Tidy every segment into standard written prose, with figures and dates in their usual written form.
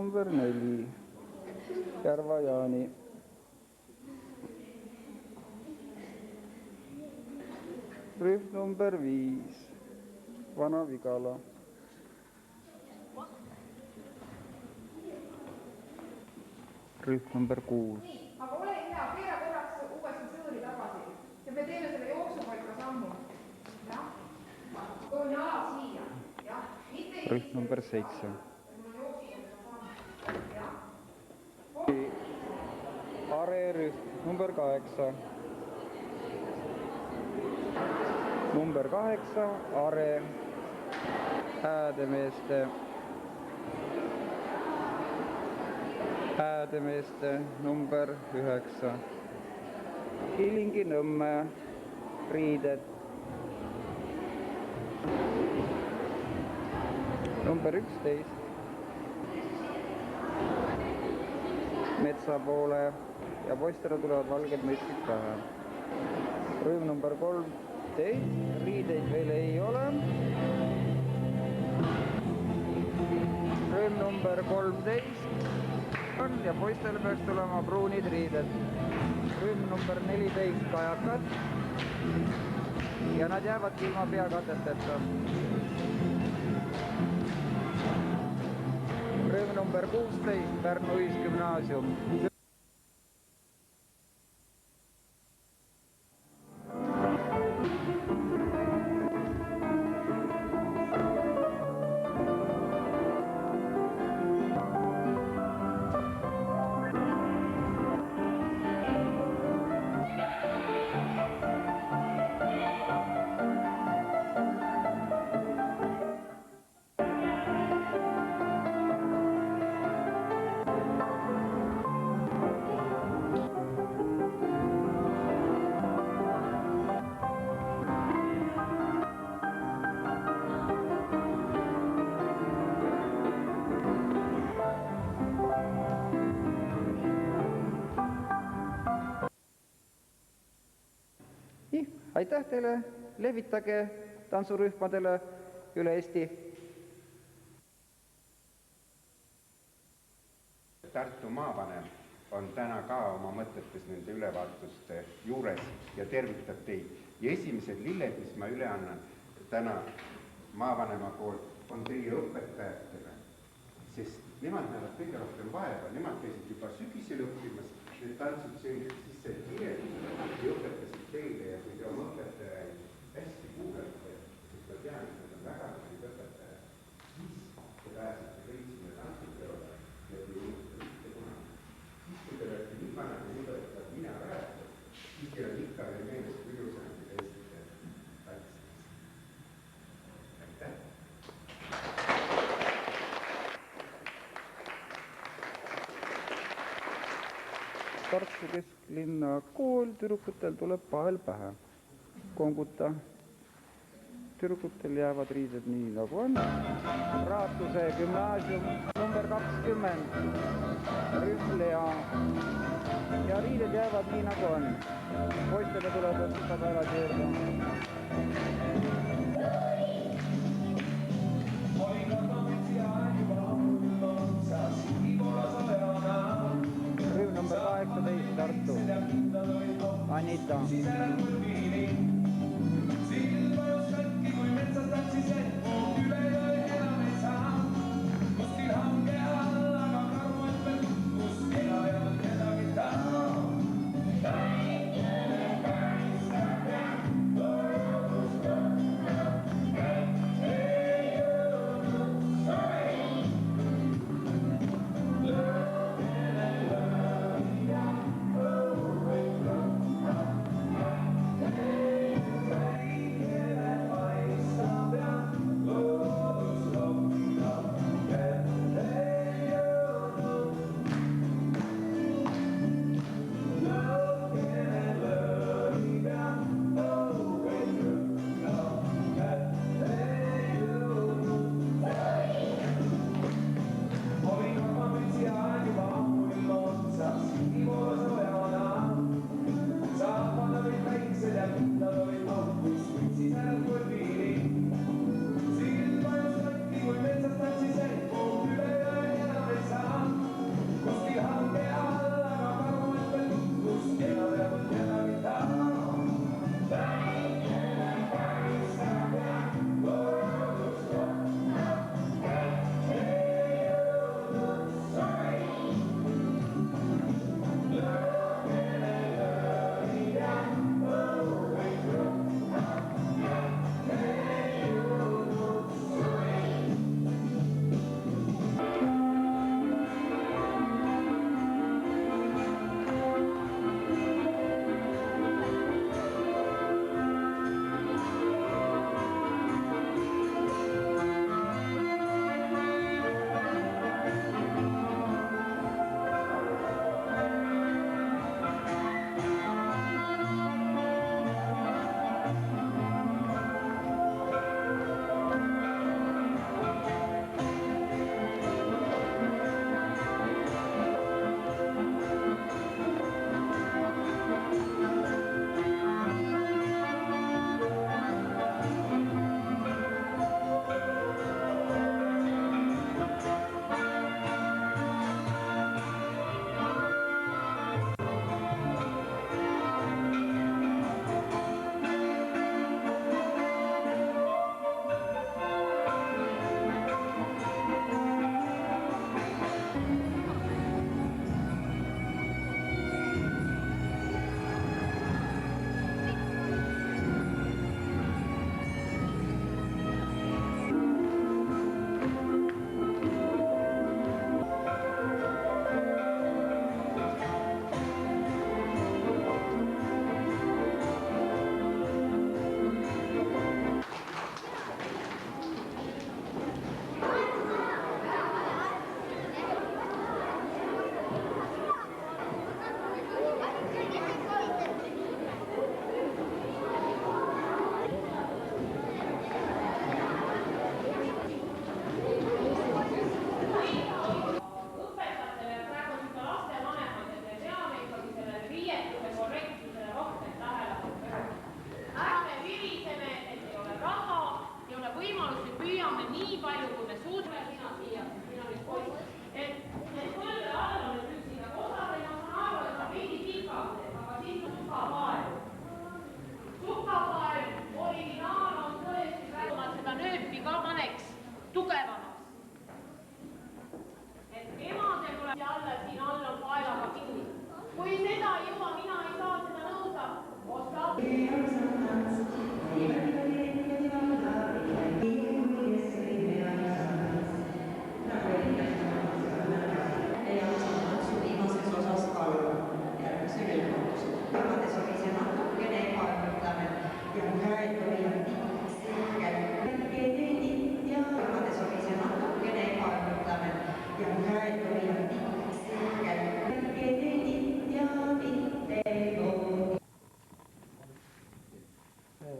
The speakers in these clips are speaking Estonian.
number 4, Järva-Jaani. Rühm number 5, Vana-Vigala. Rühm number 6. Aga ole hea, keera korraks uuesti sõõri tagasi ja me teeme selle jooksupalka sammu. Toon jala siia. Rühm number 7. Arerühm number 8. Number 8, Are, Häädemeeste number 9. Kilingi-Nõmme riided. Number 11. Metsapoole ja poistele tulevad valged mütsid pähe. Rühm number 13, riideid veel ei ole. Rühm number 13 on ja poistele peaks tulema pruunid riided. Rühm number 14, kajakad ja nad jäävadki ilma peakatesteta. Rühm number 16, Pärnu Ühisgümnaasium. Aitäh teile, levitage tantsurühmadele üle Eesti. Tartu maavanem on täna ka oma mõtetes nende ülevaatuste juures ja tervitab teid. Ja esimesed lilled, mis ma üle annan täna maavanema poolt, on teie õpetajatele, sest nemad näevad kõige rohkem vaeva, nemad käisid juba sügisel õppimas, need tantsud siis see kirjeldused ja õpetasid teile ja kui te oma õpetajaid hästi kuulete, sest ma tean, et nad on väga hästi õpetajad, siis te pääsete kõik sinna tantsupeole ja te jõudite mitte kunagi. Siis kui te olete nii vanad ja nii õpetajad mina räägid, siis teil on ikka veel meeles, kui ilusam te käisite tantsimas. Aitäh! Tartu kesklinna kool, tüdrukutel tuleb pahel pähe. Konguta. Tüdrukutel jäävad riided nii nagu on. Raatuse gümnaasium number 20. Rühm Lea. Ja riided jäävad nii nagu on. Poistele tuleb päevad juurde. Rühm number 18, Tartu. Anita.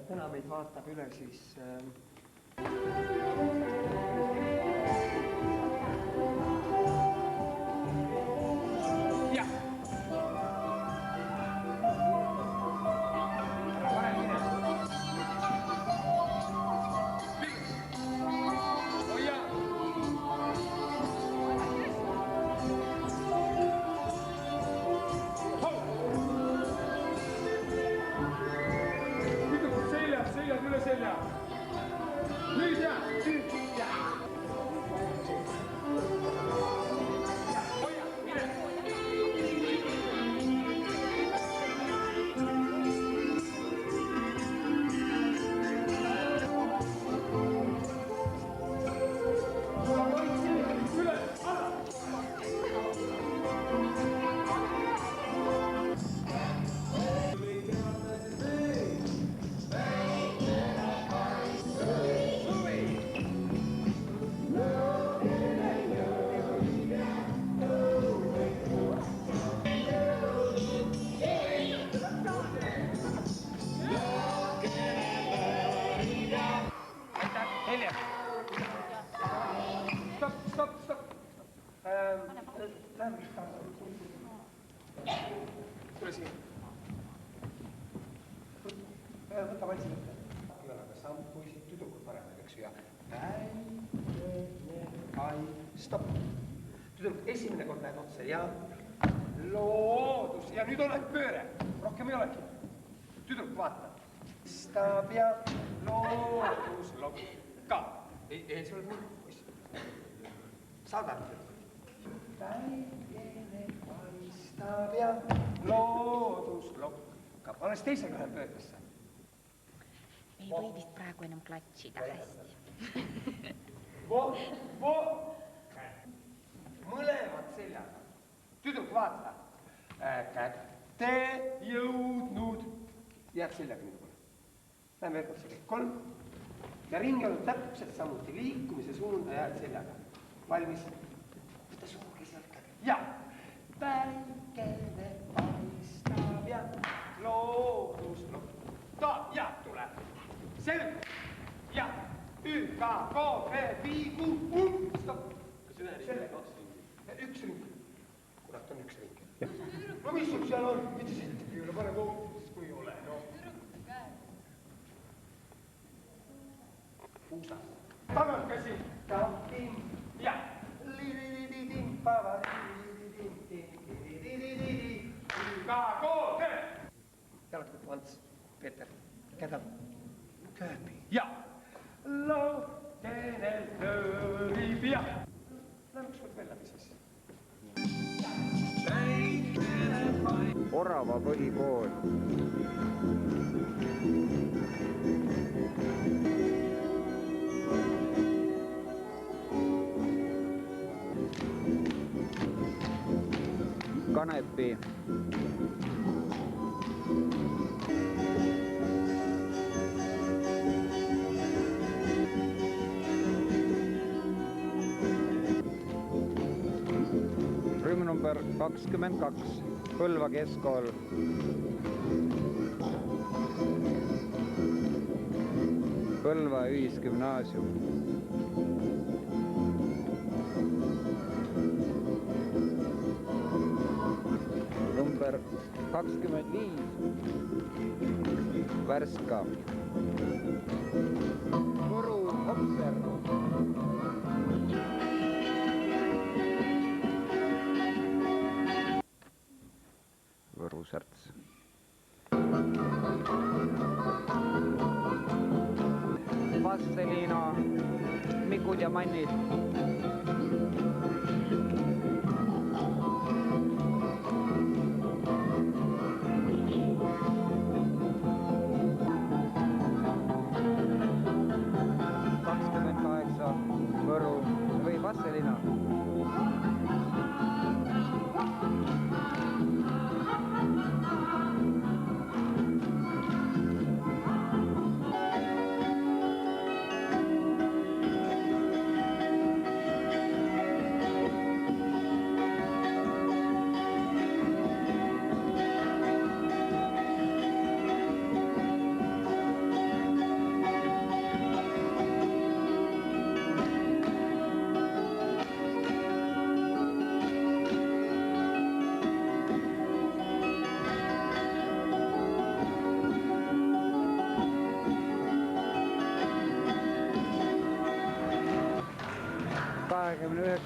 täna meid vaatab üle siis tule siin. Võta valsi võtta. Aga samm poisid tüdrukud paremini, eks ju, ja stopp. Tüdruk, esimene kord näed otse ja loodus. Ja nüüd on ainult pööre. Rohkem ei olegi. Tüdruk, vaata. Stab ja loodus lokka. Ei, see ole mul, poiss. Saadad. Päikene paistab ja loodus lokkab. Alles teisega läheb pöördesse. Ei või vist praegu enam klatsida hästi. Mõlemad seljaga. Tüdruk, vaata. Kätte jõudnud. Jääb seljaga nii poole. Lähme veel kord sellega. 3. Ja ringi on täpselt samuti liikumise suunda jääd seljaga. Valmis. Võta suugi sealt käge. Ja. Päikene paistab ja loodus lokkab. Ja tule. Selge. Ja. ÜKK, viigu, stopp. Kas ühe ringi? 1 ring. Kurat, on 1 ring. No mis sul seal on? Mitte siit küll, pane kohtus, kui ei ole. Tüdrukuga käe. Puusas. Tagas käsi. Tahtim. Ja. Li-li-li-li-dim, pava-li-li-li-dim-dim-dim-dim-dim-dim-dim. ÜKK, jalad kokku, Ants, Peeter, kädab. Kööbi. Ja. Loodkenel töörib ja. Lähme ükskord veel läbi siis. Orava põhikool. Kanepi. Rühm number 22, Põlva keskkool. Põlva ühisgümnaasium. Number 25, Värska. Võru Hopser. Võru Särts. Vastseliina, Mikud ja Mannid. Võru või Vastseliina.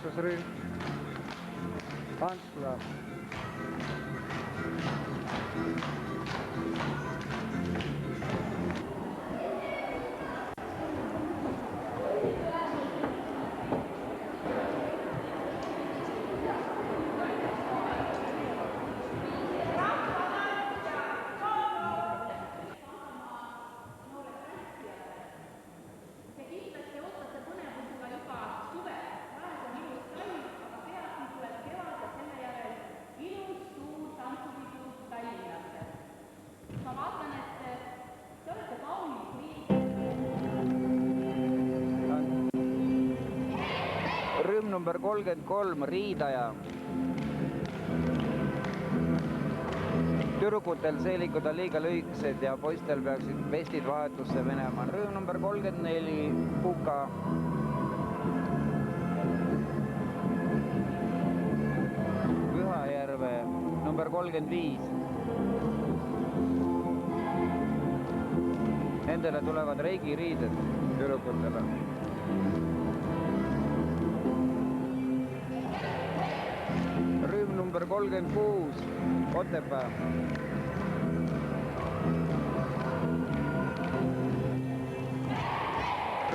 toetusrühm Antsla. Rühm number 33, riidaja. Tüdrukutel seelikud on liiga lühikesed ja poistel peaksid vestid vahetusse minema. Rühm number 34, puka. Pühajärve number 35. Nendele tulevad reigiriided tüdrukutele. Rühm number 36, Otepää.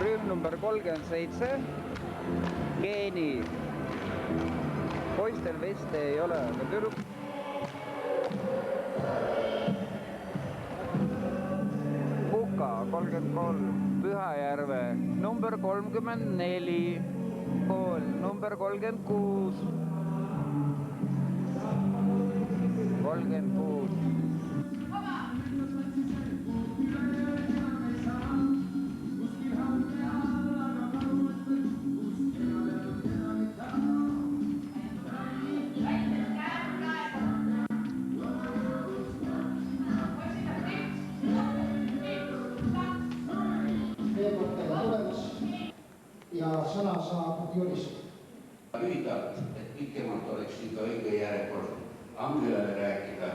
Rühm number 37, Geeni. Poistel veste ei ole, aga tüdruk... Puka 33, Pühajärve number 34, kool number 36. 36. Ja sõna saab Juris. Lühidalt, et pikemalt oleks ikka õige järjekord Angelale rääkida,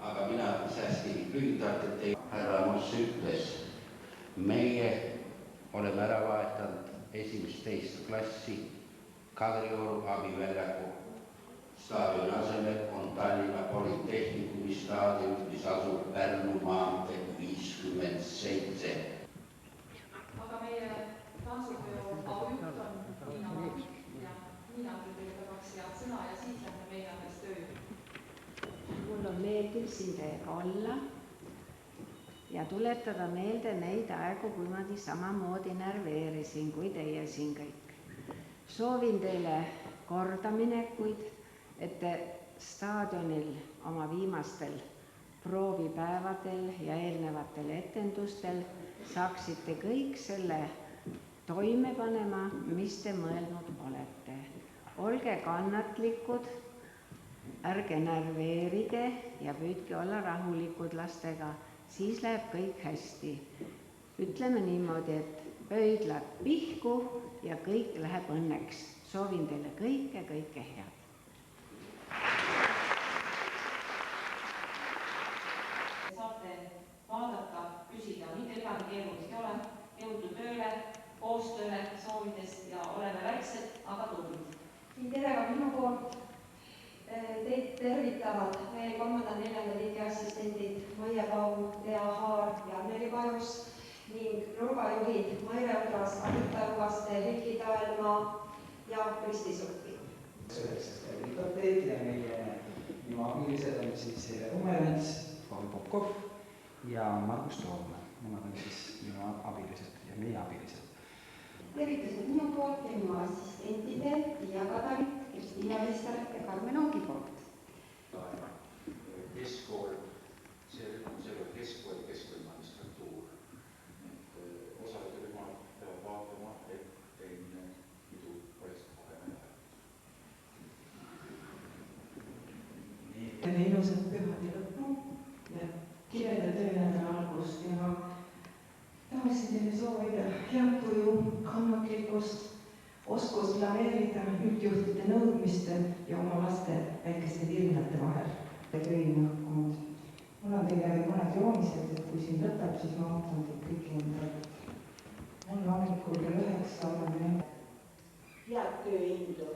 aga mina hästi lühidalt, et ei härra Moss ütles, meie oleme ära vahetanud 1.–2. klassi Kadrioru abiväljaku staadioni asemel on Tallinna Polütehnikumi staadion, mis asub Pärnu maantee 57. Aga meie tantsupeo aujuht on Niina Maavik ja Niina küll teile tahaks head sõna ja siis lähme meie alles töö. Mul on meeldiv siin teiega olla ja tuletada meelde neid aegu, kui ma samamoodi närveerisin kui teie siin kõik. Soovin teile kordaminekuid, et te staadionil oma viimastel proovipäevadel ja eelnevatel etendustel saaksite kõik selle toime panema, mis te mõelnud olete. Olge kannatlikud, ärge närveerige ja püüdke olla rahulikud lastega, siis läheb kõik hästi. Ütleme niimoodi, et pöidlad pihku ja kõik läheb õnneks. Soovin teile kõike head. Saate vaadata, küsida, mitte midagi keerulist ei ole, jõudu tööle, koostööle soovidest ja oleme väiksed, aga tublid. Tere ka minu poolt. Teid tervitavad veel 3.–4. liigi assistendid Maie Paun, Lea Haar ja Anneli Pajus ning nurgajuhid Maire Udras, Anita Rugaste, Heiki Taelmaa ja Kristi Sulti. Selleks tervitateed ja meie abilised on siis Umerents, Paul Popkov ja Margus Toom. Nemad on siis minu abilised ja meie abilised. Tervitused minu poolt ja minu assistentide Tiia Kadarit, Kristiina Vester ja Karmen Ongi poolt. Keskkool, see on keskkool ja keskkooli magistratuur. Osad rühmad peavad vaatama, et teine pidu oleks kohe näha. Teile ilusat pühade lõppu ja kirjade töönädala algust ja ma tahaksin teile soovida head tuju, kannatlikkust, oskust planeerida üldjuhtide nõudmiste ja oma laste väikeste virnate vahel. Töine hakkunud. Mul on teile mõned joonised, et kui siin lõpeb, siis ma ootan teid kõiki endale. Mul hommikul kell 9 oleme. Head tööindu.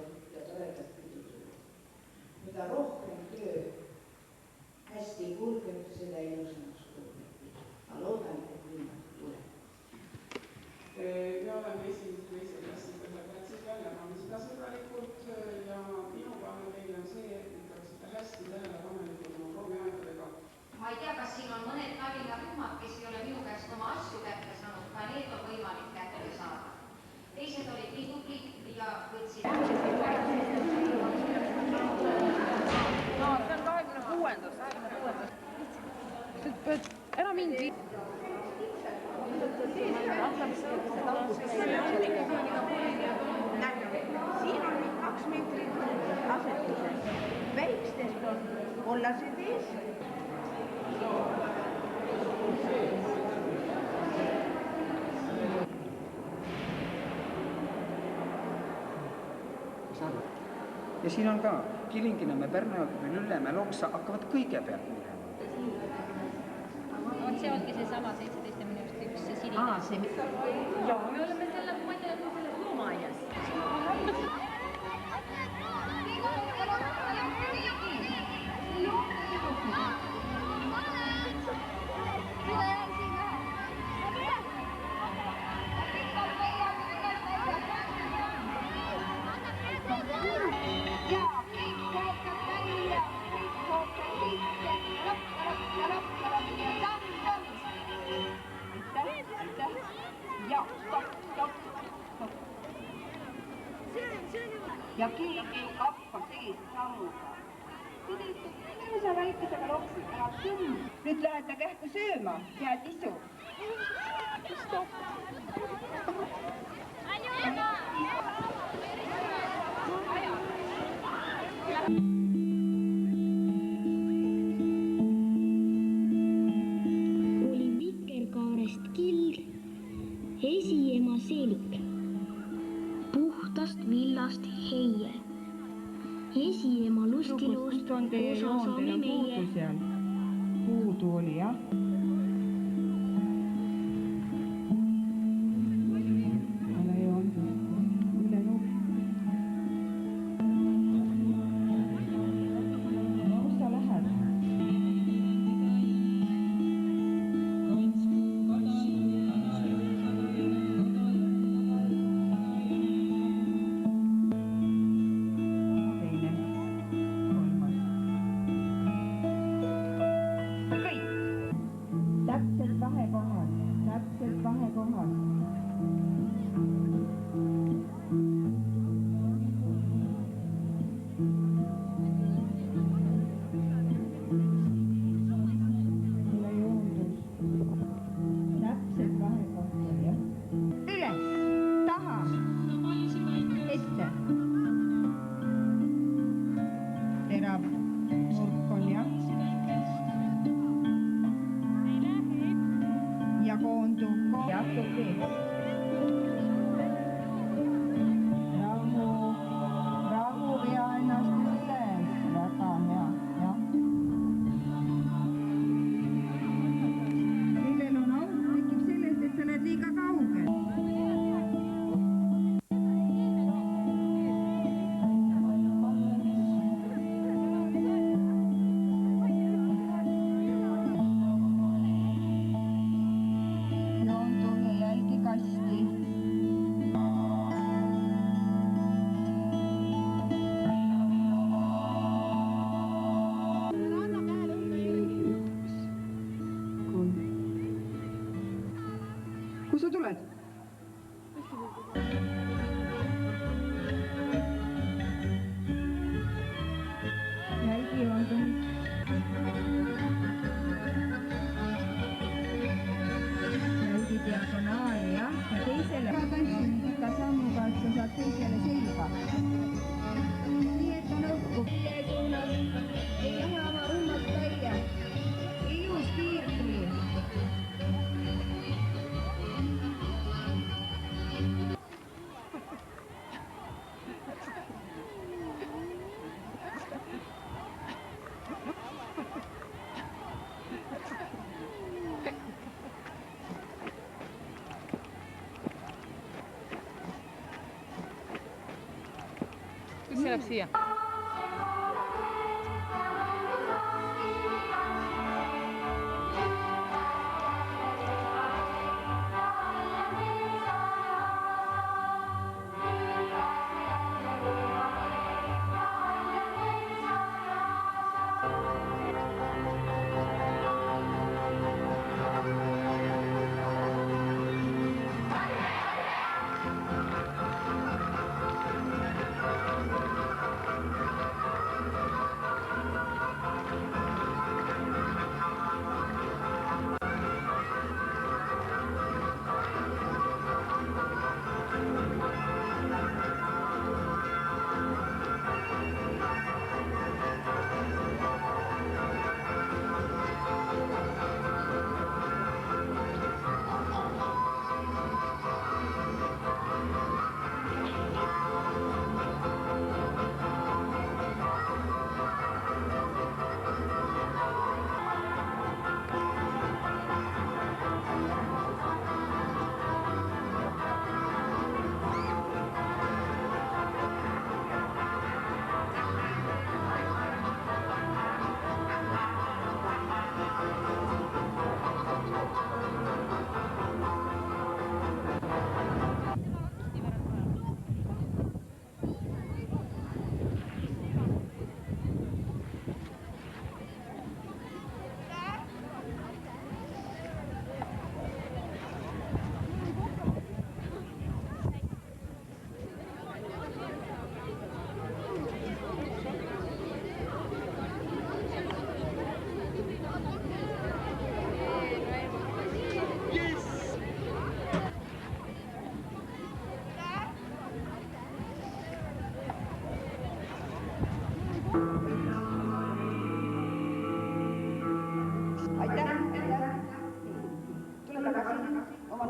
Siin on nüüd 2 meetrit asetuses. Väikstest on kollased ees. Ja siin on ka Kilingi-Nõmme, Pärnu-Jaagupi, Lüllemäe, Loksa hakkavad kõigepealt minema. Vot see ongi seesama 17 minu just üks sinine. Jaa, me oleme selle, ma ei tea, selles loomaaias. Ja keegi kappa sees sammuga. Ilusa väikesega loksitavad küll. Nüüd lähete kähku sööma, head isu. Oli Vikerkaarest kild, esiema seelik. Puhtast villast heie. Esiema lustilust osasame meie. Puudu oli, jah? Ole joondus, üle nuhk. Kus sa lähed? Täpselt vahekohas. Ole joondus. Täpselt vahekohas, jah. Üles, taha, ette. Terav nurk on, jah. Ja koondu, jahtub veel. Rahu, vea ennast üles, väga hea, jah. Millel on auk, tekib sellest, et sa oled liiga kaugel. Kus sa tuled? Jälgi joondu. Jälgi diagonaali, jah. Ja teisele tantsin pika sammuga, et sa saad teisele selga. Nii, et on õhku. Teie suunas. Ei lähe oma runnast välja. Ilus piirtuli. Kus see läheb siia?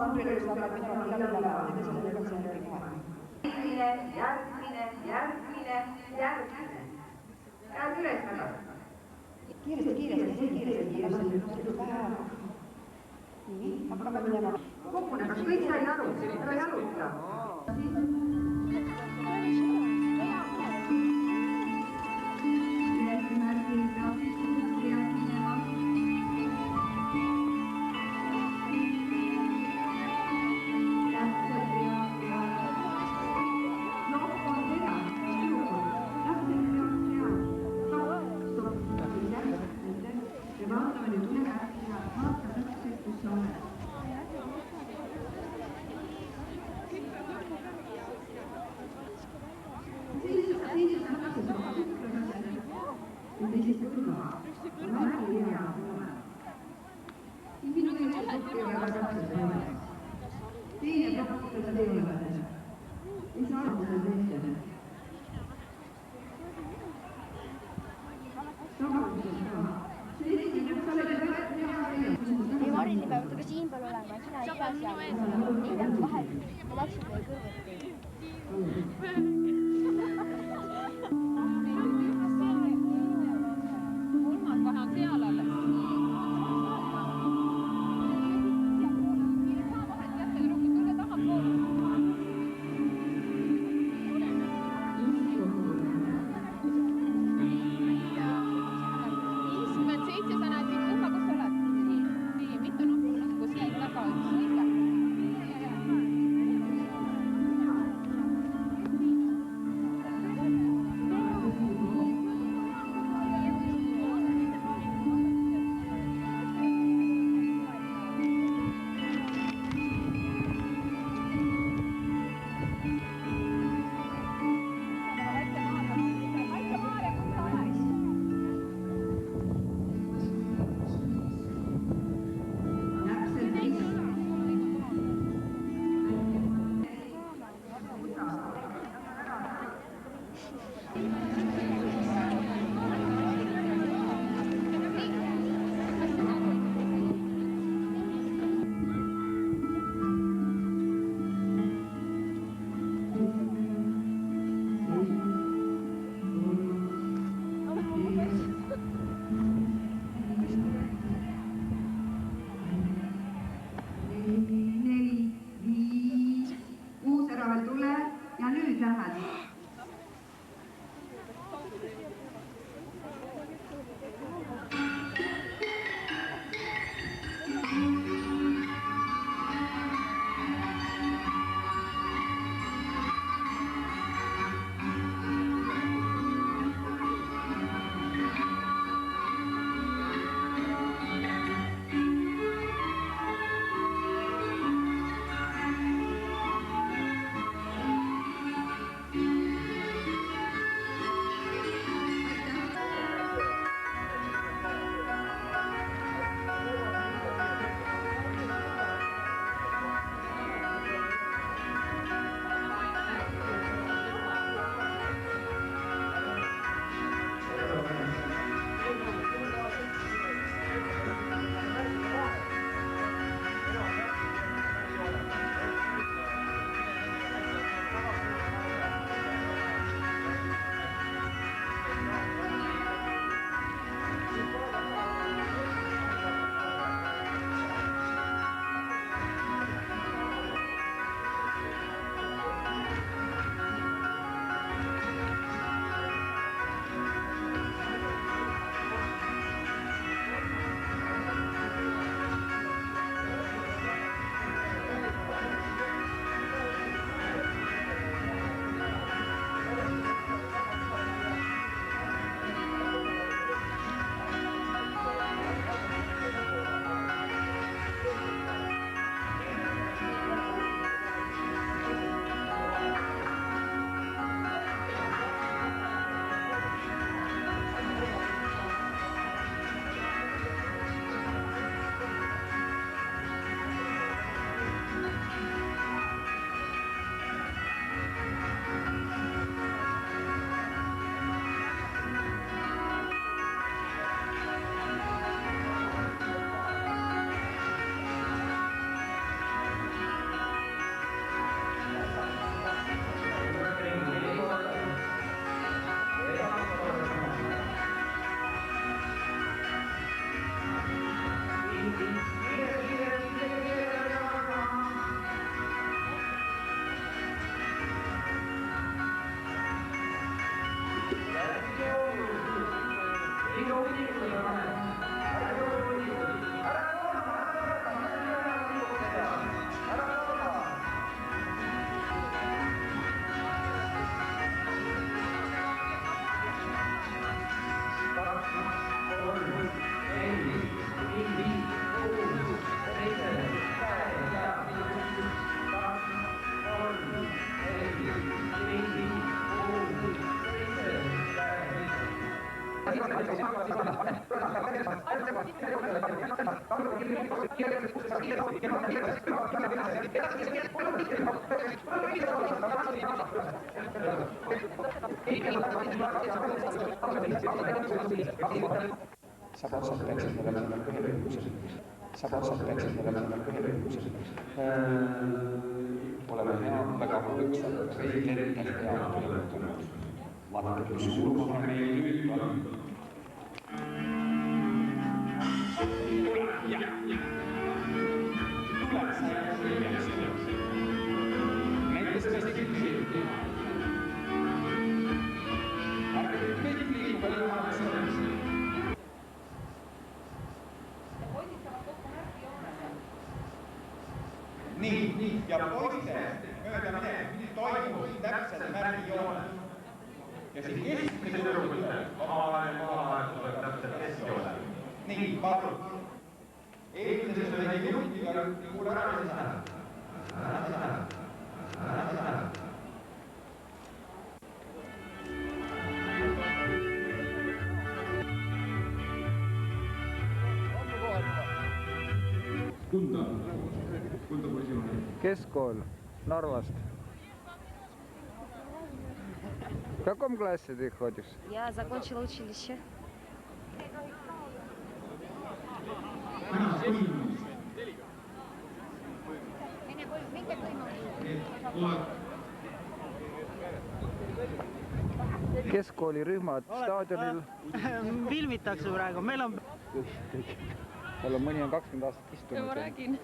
numbrilõõs hakkab minema liiga üleval, teeme selle lõõgatuse kohe. järgmine. Käed üles väga. Kiiresti, vähe ära. Nii, hakkame minema. Kokkune, kas kõik sai aru? Ära jaluta. ei, Marini peavad aga siinpool olema, sina ei pea seal. Ei peab vahel, ma läksin veel kõrvuti. Kolmas vahe on seal alles. Thank you. Saab otsad peaksid olema põhjalikkuse. Saab otsad peaksid olema põhjalikkuse. Oleme väga hõõksad, reeglid ja tulevad. Vaadake, kui suur kohe meil nüüd on. Nii, ja poiste mööda minek toimub täpselt märgijoonel. Ja siin keskmise tõrgudel omavahel tuleb täpselt keskjoonel. Nii, palun. Eelmises oli juhtiga kuule ära seda. Keskkool Narvast. В каком классе ты ходишь? Я закончила училище. Keskkoolirühmad staadionil. Filmitakse praegu, meil on... Tal on mõni 20 aastat istunud. Ma räägin.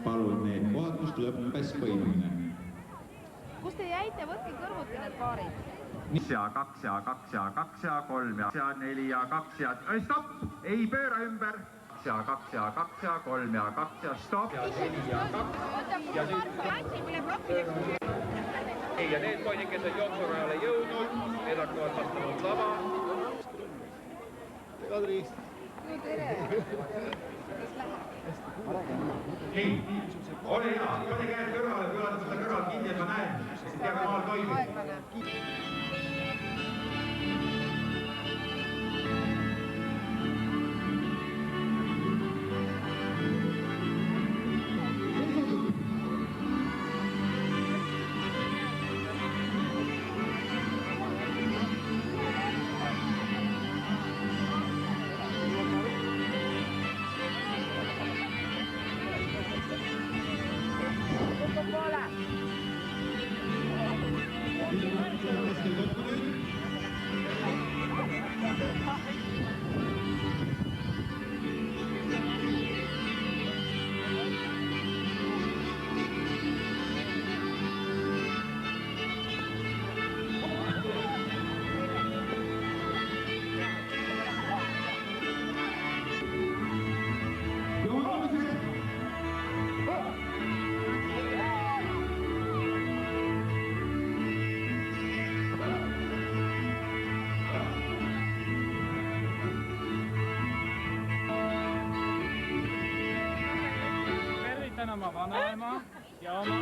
Palun need kohad, kus lõppes põimine. Kus te jäite? Võtke kõrvuti need paarid. 1 ja 2 ja 2 ja 2 ja 3 ja 4 ja 2 ja... Stopp! Ei pööra ümber! 2 ja 2 ja 2 ja 3 ja 2 ja stopp! Ja 4 ja 2 ja nüüd... Ei, ja need poisid, kes on jooksurajale jõudnud, need hakkavad vastavalt lava. Kadri! Tere! Nii, ole hea, pane käed kõrvale, kui olete seda kõrvalt kinni, et ma näen, et teame maal toimub. Oma vanaema ja oma...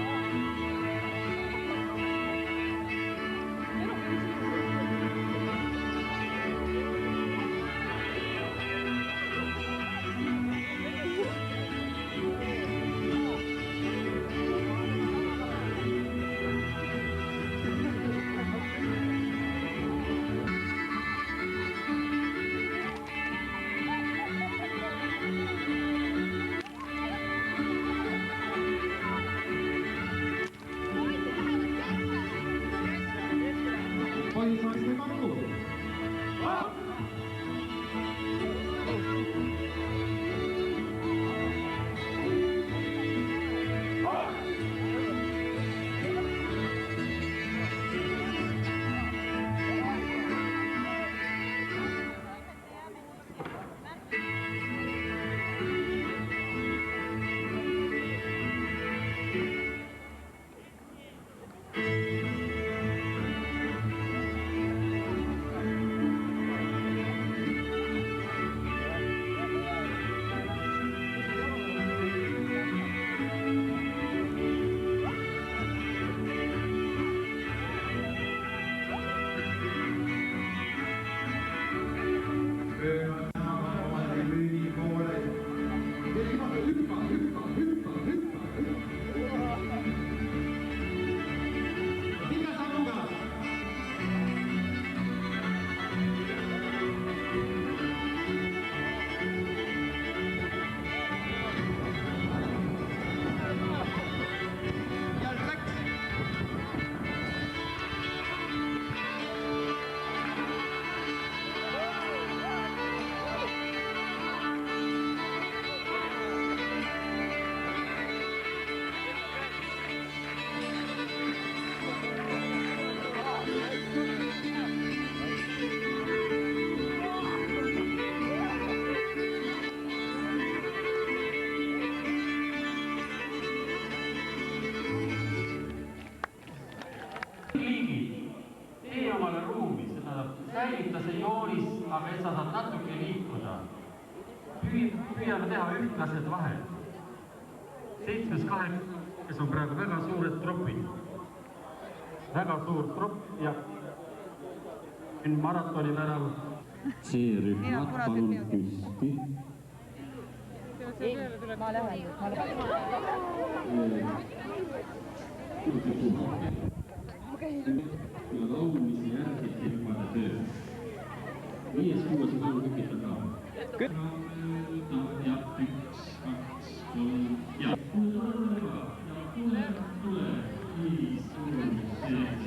säilita see joonis, aga et sa saad natuke liikuda. Püüame teha ühtlased vahed. 7-8, kes on praegu väga suured tropid. Väga suur tropp ja maratoni värav. C-rühmad palun püsti. Ma lähen. Laulmise järgi rühmade töö. 5-6 palun kükita ka. Ja 1, 2, 3 ja tule 5, 6, 7,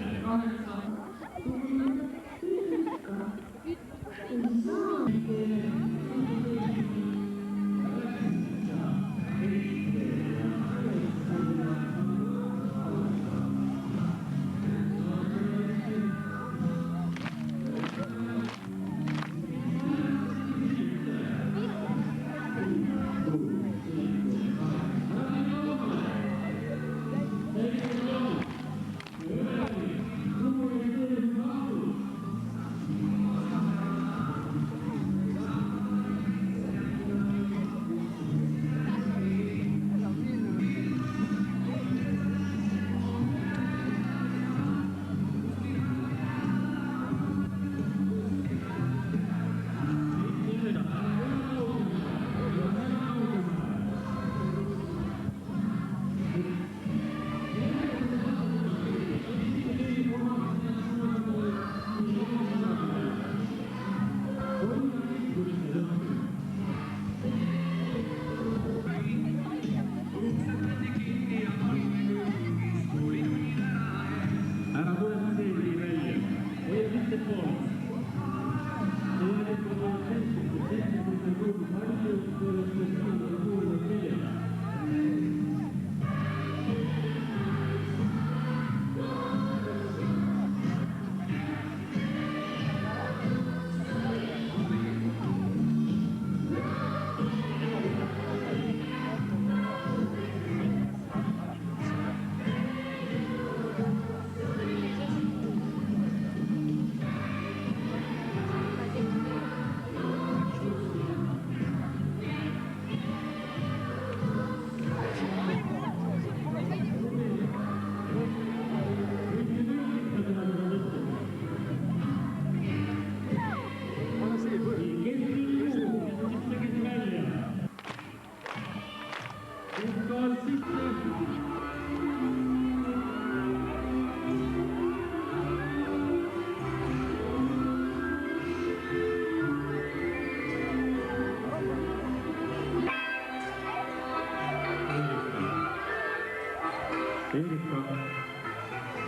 Erika,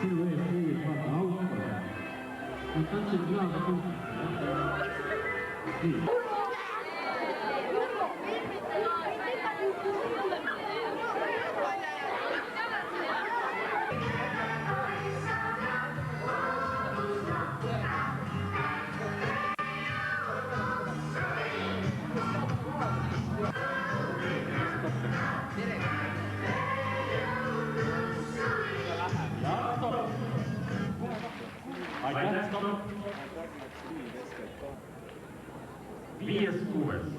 sinu ees kõigis vaata auto. Ma tahtsin klaasa punkti. Nii. Aitäh, stopp! 5-6.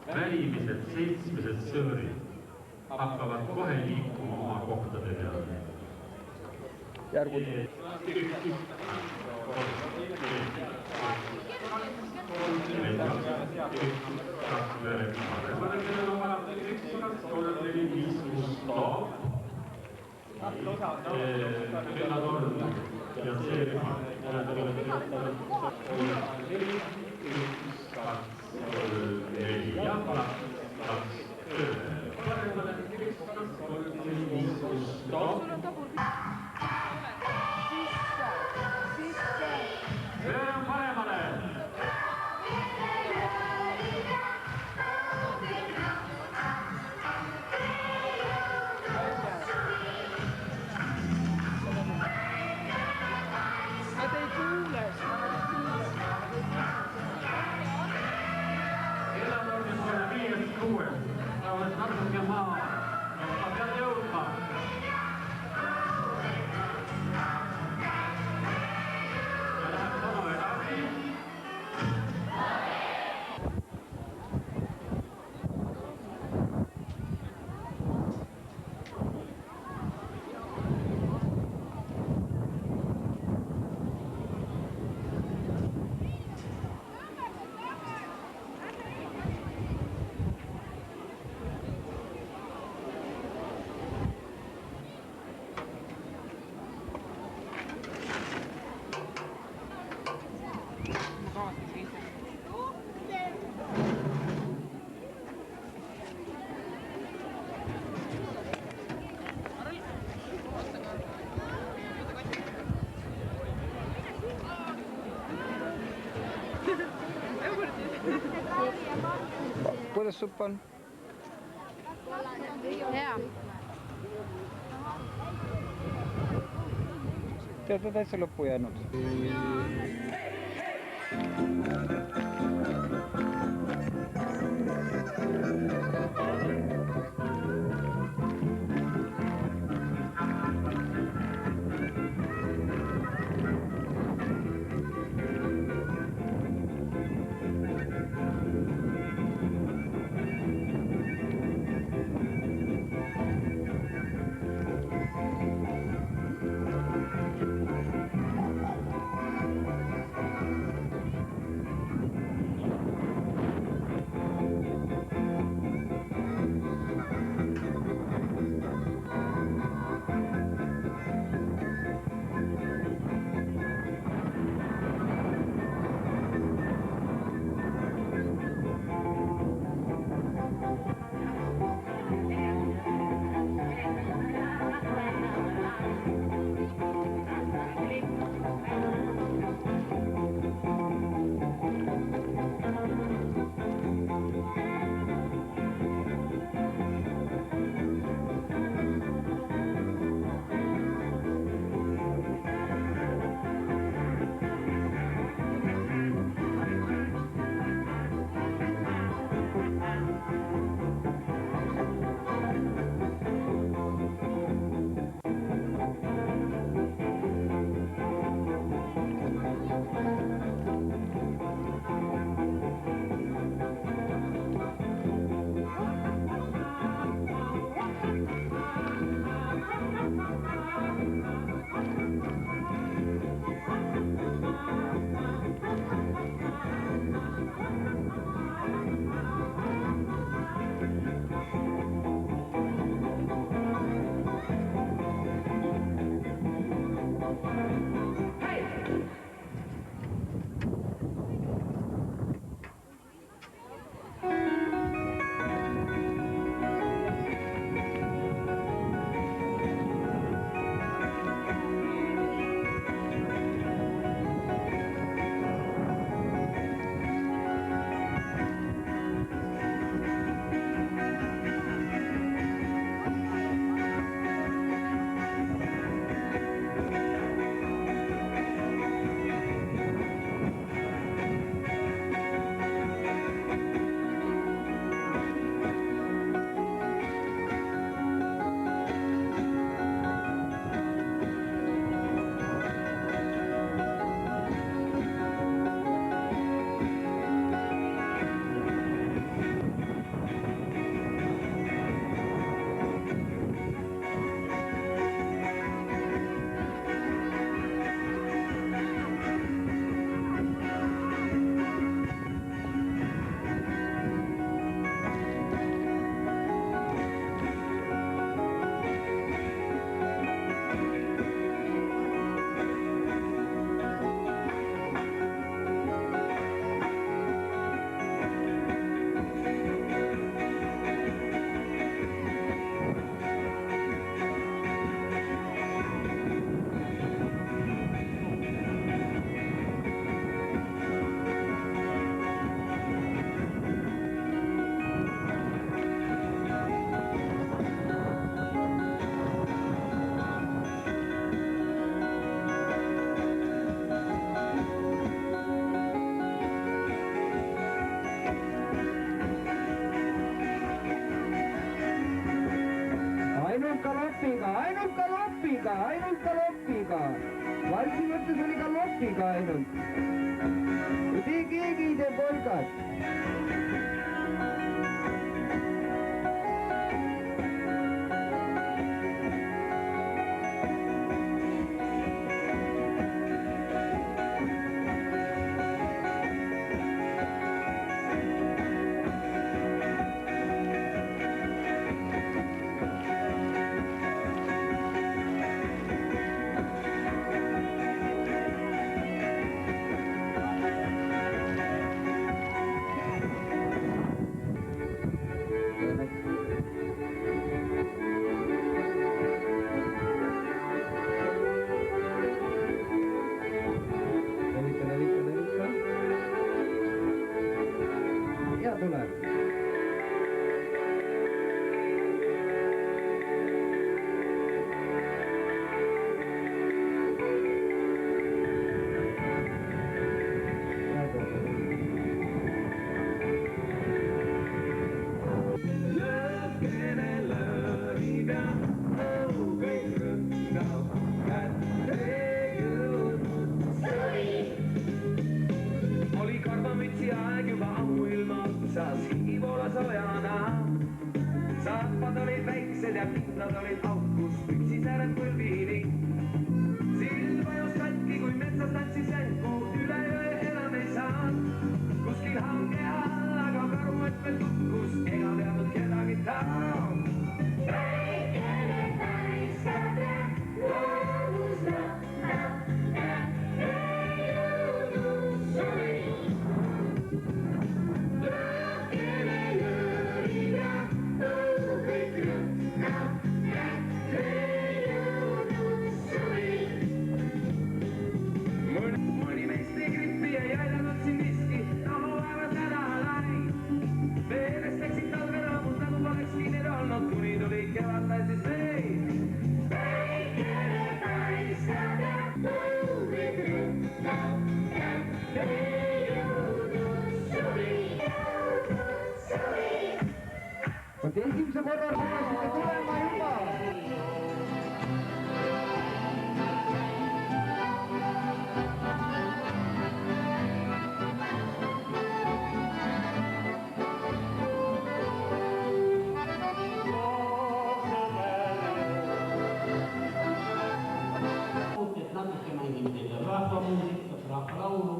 Välimised 7 sõõrid hakkavad kohe liikuma oma kohtade peale. Järgud. Ja see rühmad. Ja kuidas supp on? Hea. Te olete täitsa lõppu jäänud. ainult galopiga. Valsi mõttes oli galopiga ainult. Ja keegi ei tee polkat. rahvad olid väiksed ja kindlad olid aukus, üksisääred põlvini. Silm vajus katki, kui metsas tantsis jängu, üle jõe enam ei saanud. Kuskil hange all, aga karu mõtmed tukkus, ega teadnud kedagi taam. Väikene naisab ja loodus lõhnab, ei jõudnud suvi. Lookene lõõrib ja õu kõik lõhnab, ei jõudnud suvi. Mõni meist ei grippi ja ei aidanud siin miski, nahu vaevad ära lai. Veelest läksid talverõõmud, nagu polekski neil olnud, kuni tuli kevad pääsis meid. Väikene paistab ja õuvid lõhnab, ei jõudnud suvi, jõudnud suvi. Vot esimese korral hakkasite tulema juba. Natuke mängin teile rahvamuusikat, rahvalaulu.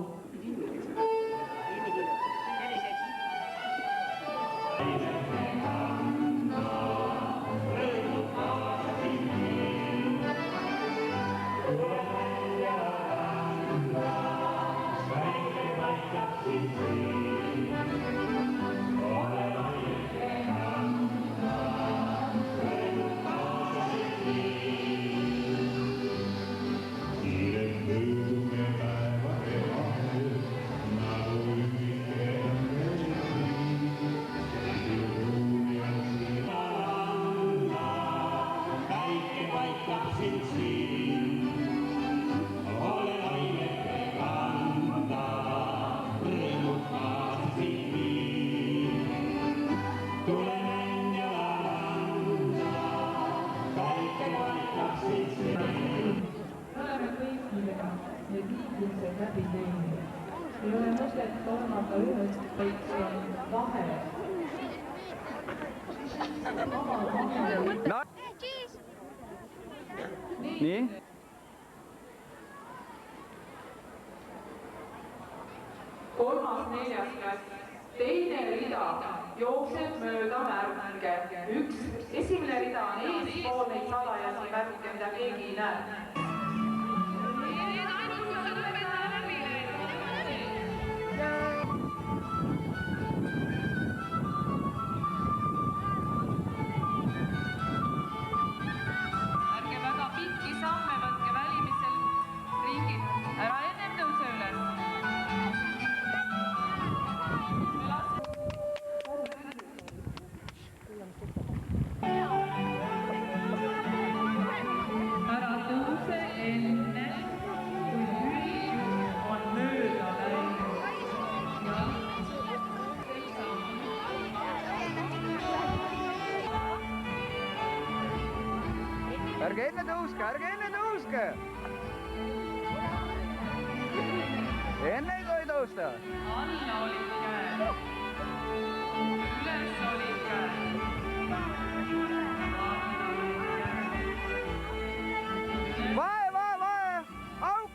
Läbi teinud. Ei ole mõtet tormata ühest, vaid see on vahe. Nii? Kolmas neljas klass. Teine rida jookseb mööda märke. Esimene rida on eespool neid salajasi märke, mida keegi ei näe. Ärge enne tõuske! Enne ei tohi tõusta! Alla olid käed. Üles olid käed. Vae! Auk!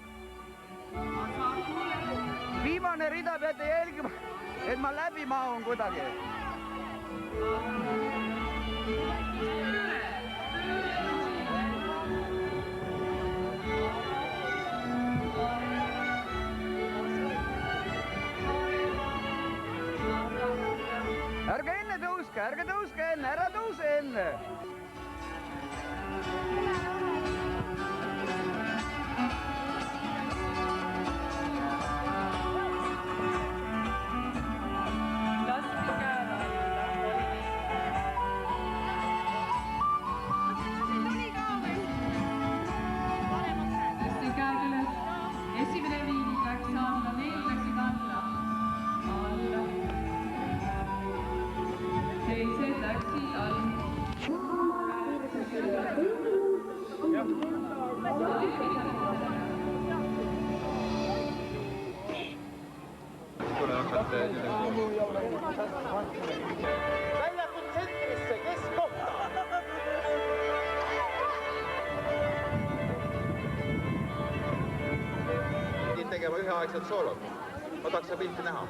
Viimane rida peate jälgima, et ma läbi mahun kuidagi. Ärge tõuske enne, ära tõuse enne! Esimene viin läks alla, need läksid alla. Teised läksid alla. üheaegselt soolod. Ma tahaks seda pilti näha.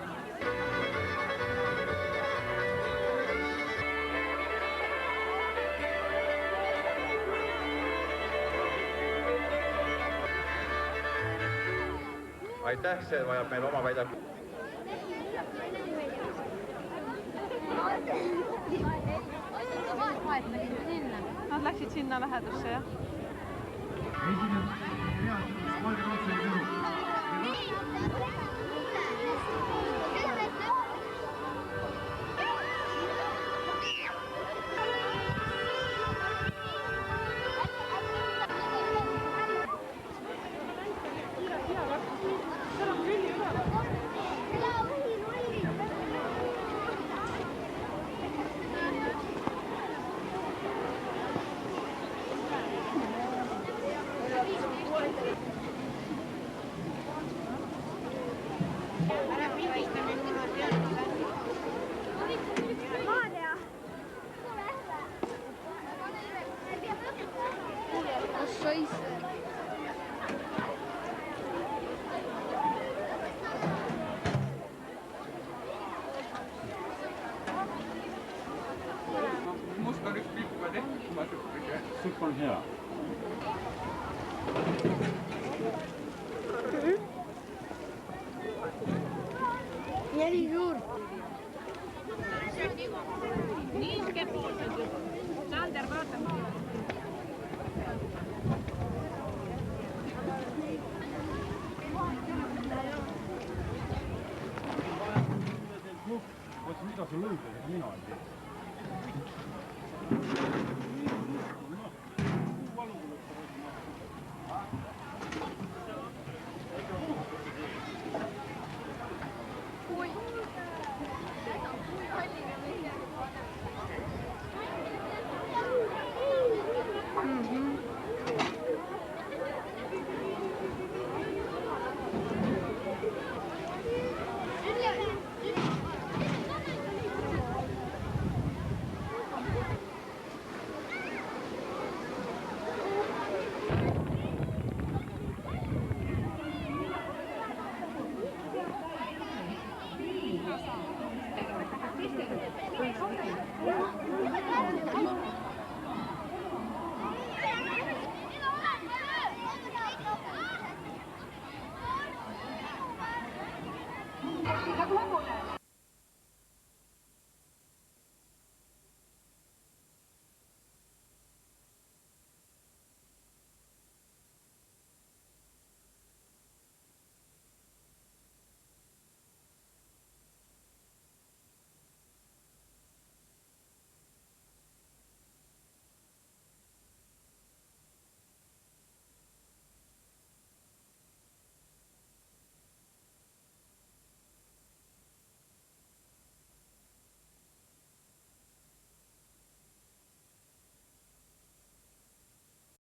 Aitäh, see vajab meil oma väljaku. Nad läksid sinna lähedusse, jah? Esimene peatus, kolme kontserdi sõnu. Musta on üks pilt juba tehtud, kui ma sõprile. Supp on hea. Jeli suur. Niiske puusad ju. Sander, vaatame. Mida sa lõid, mina ei tea.